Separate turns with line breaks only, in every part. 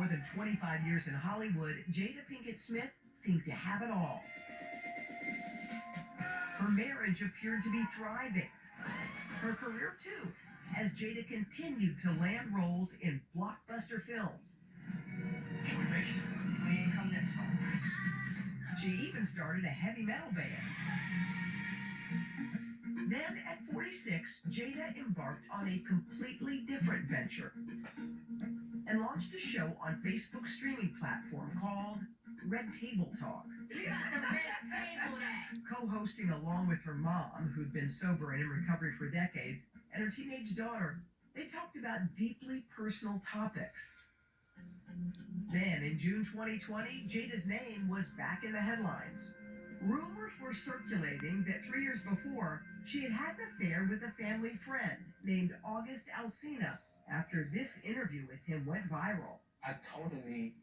more than 25 years in Hollywood, Jada Pinkett Smith seemed to have it all. Her marriage appeared to be thriving. Her career, too, as Jada continued to land roles in blockbuster films.
Can we make it? We ain't come this far.
She even started a heavy metal band. Then, at 46, Jada embarked on a completely different venture and launched a show on Facebook streaming platform called Red Table Talk.
We got the red table there.
Co-hosting along with her mom, who'd been sober and in recovery for decades, and her teenage daughter, they talked about deeply personal topics. Then, in June 2020, Jada's name was back in the headlines. Rumors were circulating that 3 years before, she had had an affair with a family friend named August Alsina after this interview with him went viral.
I totally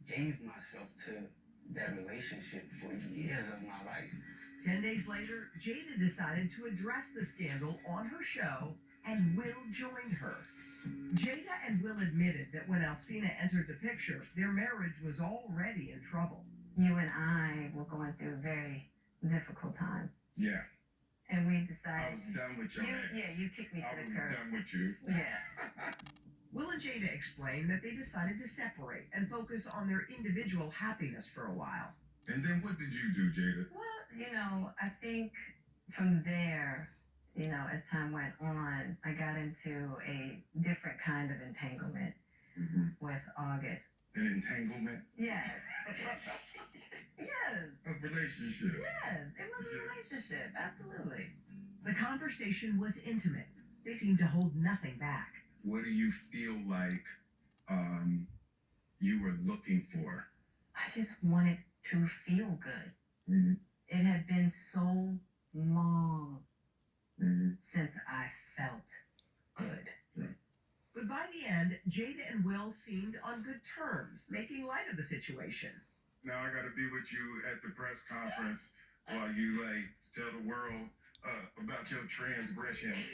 gave myself to that relationship for years of my life.
10 days later, Jada decided to address the scandal on her show, and Will joined her. Jada and Will admitted that when Alsina entered the picture, their marriage was already in trouble.
You and I were going through a very difficult time.
Yeah.
And we
I
decided.
was done with your ass.
Yeah, you kicked me to
I
the
was
curb.
done with you.
Yeah.
Will and Jada explained that they decided to separate and focus on their individual happiness for a while.
And then what did you do, Jada?
Well, I think from there, as time went on, I got into a different kind of entanglement with August.
An entanglement?
Yes. Yes.
A relationship?
Yes, it was a relationship, absolutely.
The conversation was intimate. They seemed to hold nothing back.
What do you feel like you were looking for?
I just wanted to feel good.
Mm-hmm.
It had been so long since I felt good.
But by the end, Jada and Will seemed on good terms, making light of the situation.
Now I gotta be with you at the press conference while you tell the world about your transgressions.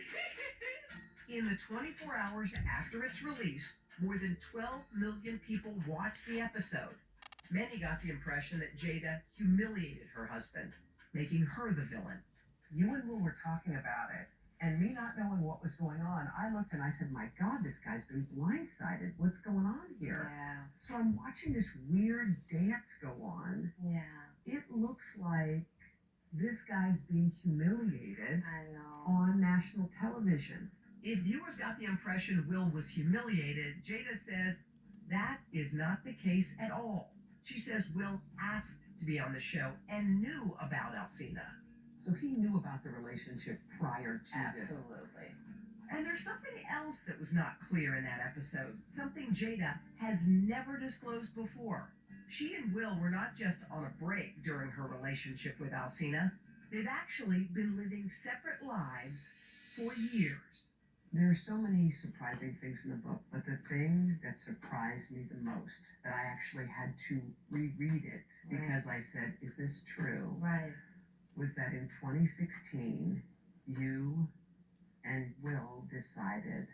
In the 24 hours after its release, more than 12 million people watched the episode. Many got the impression that Jada humiliated her husband, making her the villain.
You and Will were talking about it, and me not knowing what was going on, I looked and I said, my God, this guy's been blindsided. What's going on here?
Yeah.
So I'm watching this weird dance go on.
Yeah.
It looks like this guy's being humiliated
I know.
on national television.
If viewers got the impression Will was humiliated, Jada says that is not the case at all. She says Will asked to be on the show and knew about Alsina.
So he knew about the relationship prior to this.
Absolutely.
And there's something else that was not clear in that episode, something Jada has never disclosed before. She and Will were not just on a break during her relationship with Alsina. They've actually been living separate lives for years.
There are so many surprising things in the book, but the thing that surprised me the most, that I actually had to reread it because I said, is this true?
Right.
Was that in 2016, you and Will decided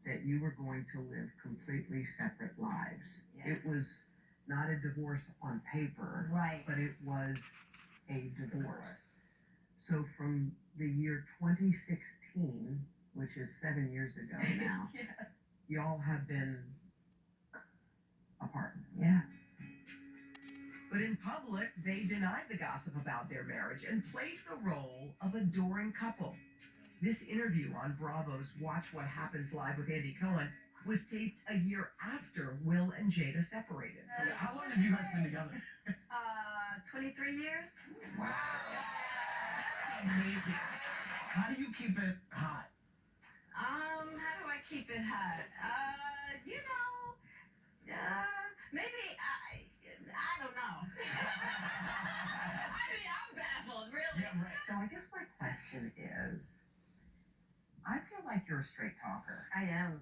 that you were going to live completely separate lives.
Yes.
It was not a divorce on paper,
Right.
but it was a divorce. So from the year 2016, which is 7 years ago now,
Yes.
y'all have been apart.
Yeah.
But in public, they denied the gossip about their marriage and played the role of adoring couple. This interview on Bravo's Watch What Happens Live with Andy Cohen was taped a year after Will and Jada separated.
So how long have you guys been together?
23 years?
Wow. Amazing. How do you keep it hot?
How do I keep it hot? Maybe I don't know. I mean, I'm baffled, really.
Yeah, right.
So I guess my question is, I feel like you're a straight talker,
I am.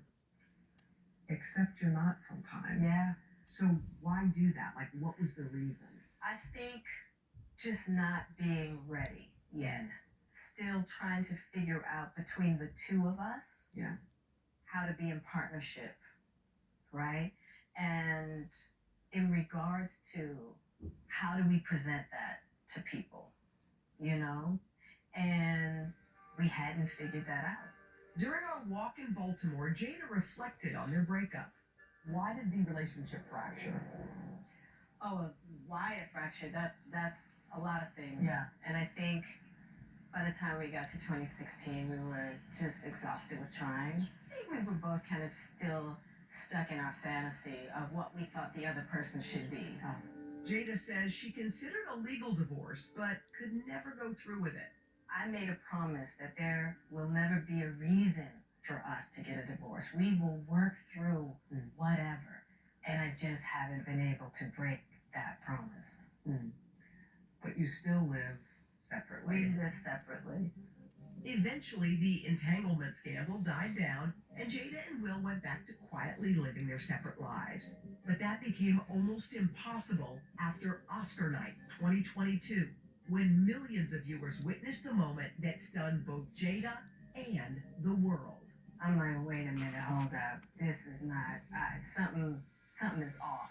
except you're not sometimes.
Yeah.
So why do that? Like, what was the reason?
I think just not being ready yet. Still trying to figure out between the two of us
Yeah.
how to be in partnership, right? And in regards to how do we present that to people, you know? And we hadn't figured that out.
During our walk in Baltimore, Jada reflected on their breakup. Why did the relationship fracture?
Oh, why it fractured, that's a lot of things.
Yeah.
And I think by the time we got to 2016, we were just exhausted with trying. I think we were both kind of still stuck in our fantasy of what we thought the other person should be.
Jada says she considered a legal divorce, but could never go through with it.
I made a promise that there will never be a reason for us to get a divorce. We will work through whatever. And I just haven't been able to break that promise.
But you still live separately.
We live separately.
Eventually, the entanglement scandal died down, and Jada and Will went back to quietly living their separate lives. But that became almost impossible after Oscar night 2022, when millions of viewers witnessed the moment that stunned both Jada and the world.
I'm like, wait a minute, hold up. This is not, something is off.